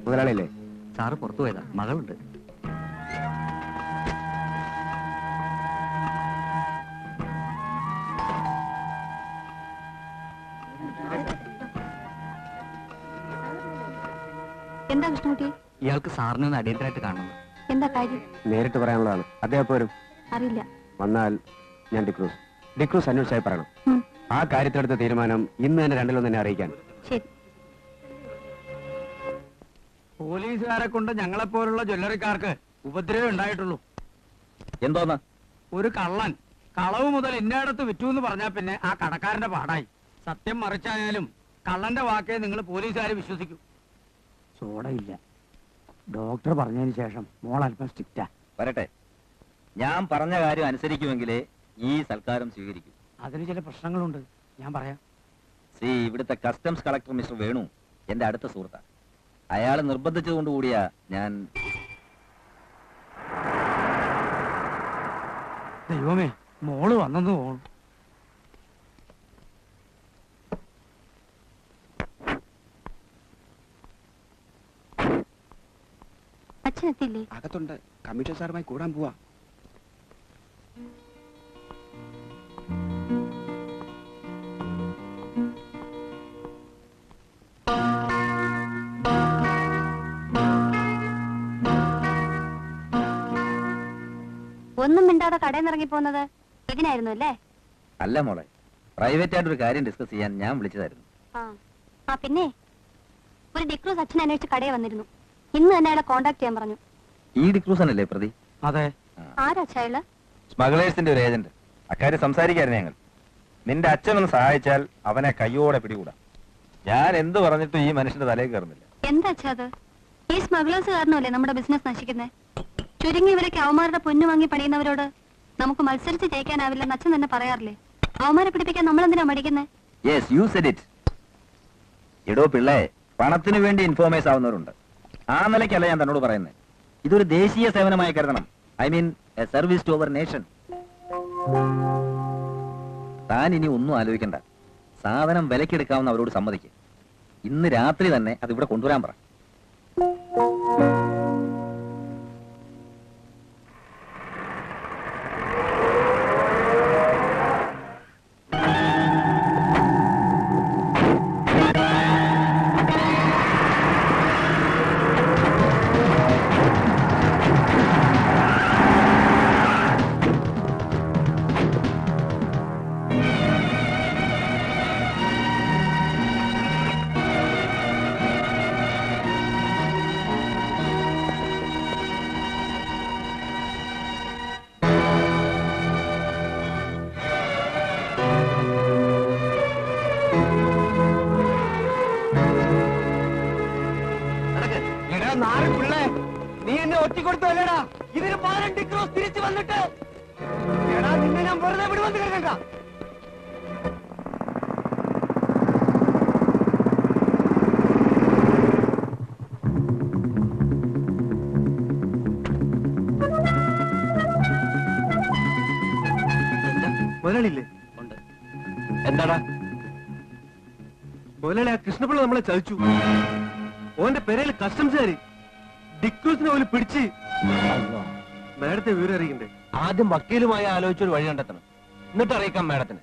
മുതലാളിയല്ലേ? Sir പുറത്തു പോയതാ, മകളുണ്ട്. എന്താ കൃഷ്ണകുട്ടി? ഇയാൾക്ക് സാറിനെ ഒന്ന് അടിയന്തരമായിട്ട് കാണണം. എന്താ കാര്യം? നേരിട്ട് പറയാനുള്ളതാണ്. അദ്ദേഹം പോരും. അറിയില്ല. വന്നാൽ ഞാൻ ഡിക്രൂസ് അന്വേഷിച്ചായി പറയണം. ആ കാര്യത്തിലെടുത്ത തീരുമാനം ഇന്ന് തന്നെ രണ്ടിലൊന്നും എന്നെ അറിയിക്കാൻ. ശരി. പോലീസുകാരെ കൊണ്ട് ഞങ്ങളെപ്പോലുള്ള ജ്വല്ലറിക്കാർക്ക് ഉപദ്രവം ഉണ്ടായിട്ടുള്ളൂ. എന്തോന്ന്? ഒരു കള്ളൻ കളവ് മുതൽ ഇന്നയിടത്ത് വിറ്റു എന്ന് പറഞ്ഞാൽ പിന്നെ ആ കടക്കാരന്റെ പാടായി. സത്യം മറിച്ചായാലും കള്ളന്റെ വാക്കേ നിങ്ങൾ പോലീസുകാരെ വിശ്വസിക്കൂ. സോഡയില്ല. ഡോക്ടർ പറഞ്ഞതിന് ശേഷം മോൾ അല്പം സ്ട്രിക്റ്റാ. വരട്ടെ, ഞാൻ പറഞ്ഞ കാര്യം അനുസരിക്കുമെങ്കിലേ ഈ സൽക്കാരം സ്വീകരിക്കും. അതിന് ചില പ്രശ്നങ്ങളുണ്ട്, ഞാൻ പറയാം. ഇവിടുത്തെ കസ്റ്റംസ് കളക്ടർ മിസ്റ്റർ വേണു എന്റെ അടുത്ത സുഹൃത്താണ്. അയാൾ നിർബന്ധിച്ചതുകൊണ്ടുകൂടിയാ ഞാൻ. ദൈവമേ, മോള് വന്നെന്ന് തോന്നുന്നു. അച്ഛനെത്തില്ലേ? അകത്തുണ്ട്. കമ്മീഷൻ സാറുമായി കൂടാൻ പോവാ. ഒന്നും മിണ്ടാതെ കടയിൽ നിന്ന് ഇറങ്ങി പോകുന്നത് ഇതിനായിരുന്നു അല്ലേ? അല്ല മോളെ, പ്രൈവറ്റ് ആയിട്ടൊരു കാര്യം ഡിസ്കസ് ചെയ്യാൻ ഞാൻ വിളിച്ചതായിരുന്നു. പിന്നെ ഒരു ഡിക്രൂസ് അച്ഛൻ അന്വേഷിച്ച് കടയിൽ വന്നിരുന്നു. ഇന്ന് തന്നെ അയാളെ കോണ്ടാക്ട് ചെയ്യാൻ പറഞ്ഞു. ഈ ഡിക്രൂസനല്ലേ പ്രതി? അതെ. ആരാച്ചായാള്? സ്മഗ്ലേഴ്സിന്റെ ഒരു ഏജന്റ്. അക്കാര്യം സംസാരിക്കായിരുന്നു ഞങ്ങൾ. നിന്റെ അച്ഛനൊന്ന് സഹായിച്ചാൽ അവനെ കയ്യോടെ പിടികൂടാ. ഞാൻ എന്ത് പറഞ്ഞിട്ടും ഈ മനുഷ്യന്റെ തലയിൽ കയറുന്നില്ല. എന്താ അച്ഛാ അത്? ഈ സ്മഗ്ലേഴ്സ് കാരണമല്ലേ നമ്മുടെ ബിസിനസ് നശിക്കുന്നത്? ചുരുങ്ങിയവരൊക്കെ അവന്മാരുടെ പൊന്നു വാങ്ങി പണിയുന്നവരോട് നമുക്ക് മത്സരിച്ച് ജയിക്കാനാവില്ലെന്ന് അച്ഛൻ തന്നെ പറയാറില്ലേ? അവന്മാരെ പിടിപ്പിക്കാൻ നമ്മളെന്തിനാ മടിക്കുന്നത്? Yes, you said it. എടോ പിള്ളേ, പണത്തിന് വേണ്ടി ഇൻഫോമേഴ്സ് ആവുന്നവരുണ്ട്. ആ നിലയ്ക്കല്ല ഞാൻ തന്നോട് പറയുന്നത്. ഇതൊരു ദേശീയ സേവനമായി കരുതണം. I mean a service to our nation. താൻ ഇനി ഒന്നും ആലോചിക്കണ്ട. സാധനം വിലക്കെടുക്കാവുന്ന അവരോട് സമ്മതിക്കുക. ഇന്ന് രാത്രി തന്നെ അത് ഇവിടെ കൊണ്ടുവരാൻ പറ. നീ എന്നെ ഒറ്റിക്കൊടുത്തല്ലേടാ? ഇതിന് പകരം ഡിക്രൂസ് തിരിച്ചു വന്നിട്ട് എടാ നിന്നെ ഞാൻ വെറുതെ വിടുവെന്ന് കരുതണ്ട. മുതലാളിയില്ലേ? ഉണ്ട്. എന്താടാ മുതലാളി? ആ കൃഷ്ണപിള്ള നമ്മളെ ചതിച്ചു. ഓന്റെ പെരയിൽ കസ്റ്റംസുകാര് ഡിക്രൂസിനെ പോലും പിടിച്ച്. മാഡത്തെ വിവരം അറിയിക്കണ്ടേ? ആദ്യം വക്കീലുമായി ആലോചിച്ചൊരു വഴി കണ്ടെത്തണം, എന്നിട്ട് അറിയിക്കാം മാഡത്തിന്.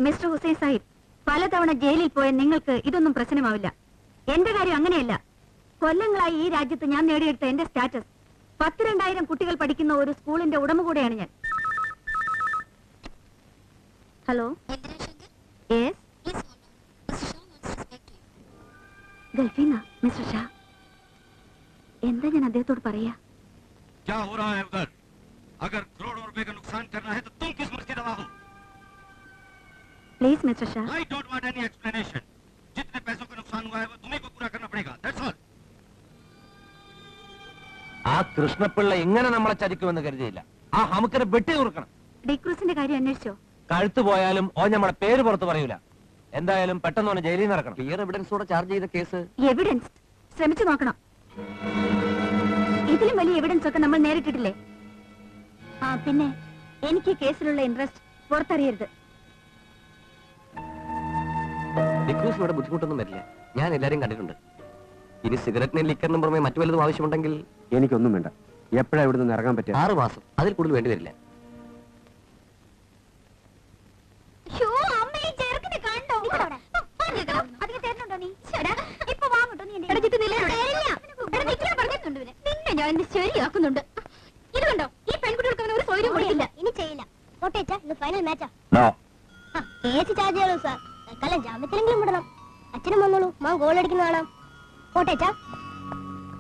മിസ്റ്റർ ഹുസൈൻ സാഹിബ്, പലതവണ ജയിലിൽ പോയ നിങ്ങൾക്ക് ഇതൊന്നും പ്രശ്നമാവില്ല. എന്റെ കാര്യം അങ്ങനെയല്ല. കൊല്ലങ്ങളായി ഈ രാജ്യത്ത് ഞാൻ നേടിയെടുത്ത എന്റെ സ്റ്റാറ്റസ് 12,000 കുട്ടികൾ പഠിക്കുന്ന ഒരു സ്കൂളിന്റെ ഉടമ കൂടെയാണ് ഞാൻ. ഹലോ, ഗൾഫീന മിസ്റ്റർ ഷാ. എന്താ ഞാൻ അദ്ദേഹത്തോട് പറയാ? क्या हो रहा है उधर? अगर करोड़ों रुपए का नुकसान करना है तो तुम किस मर्जी रहा हूँ। Please mister Shah. I don't want any explanation. जितने पैसों का नुकसान हुआ है वो तुम्हें को पूरा करना पड़ेगा। That's all. ആ കൃഷ്ണപിള്ള ഇങ്ങനെ നമ്മളെ ചതിക്കുമെന്ന് കരുതിയില്ല. ആ ഹമുക്കിനെ വെട്ടി കൊടുക്കണം. ഡിക്രൂസിന്റെ കാര്യം അന്വേഷിച്ചോ? കഴുത്തു പോയാലും ഓ നമ്മളെ പേര് പുറത്ത് പറയൂല. എന്തായാലും പെട്ടെന്ന് ഓനെ ജയിലിൽ നിന്ന് ഇറക്കണം. ക്ലിയർ എവിഡൻസോടെ ചാർജ് ചെയ്ത കേസ്. എവിഡൻസ് ശ്രമിച്ചു നോക്കണം. ഇതിലും വലിയ എവിഡൻസ് ഒക്കെ നമ്മൾ നേരിട്ടിട്ടില്ലേ? ആ പിന്നെ എനിക്ക് കേസിലുള്ള ഇൻട്രസ്റ്റ് പുറത്തറിയരുത്. ഡിക്രൂസ് ഇവിടെ ബുദ്ധിമുട്ടൊന്നും വരില്ല. ഞാൻ എല്ലാരും കണ്ടിട്ടുണ്ട്. ഇനി സിഗരറ്റിന് ലിക്കറിനും പുറമെ മറ്റു വല്ലതും ആവശ്യമുണ്ടെങ്കിൽ എനിക്കൊന്നും വേണ്ട. എപ്പോഴാ ഇവിടെ നിന്ന് ഇറങ്ങാൻ പറ്റുക? 6 മാസം, അതിൽ കൂടുതൽ വേണ്ടി വരില്ല. ശരിയാക്കുന്നുണ്ട്. ഇത് കണ്ടോ, ഈ പെൺകുട്ടികൾക്ക് അവന് ഒരു സൗകര്യം കൊടുക്കില്ല. ഇനി ചെയ്യില്ല. കോട്ടേച്ച ഇത് ഫൈനൽ മാച്ചാ. കേസ് ചാർജ് ചെയ്യണോ സാർ? തൽക്കാലം ജാമ്യത്തിലെങ്കിലും വിടണം. അച്ഛനും വന്നോളൂ, മാൻ ഗോൾ അടിക്കുന്ന കാണാം. കോട്ടേച്ച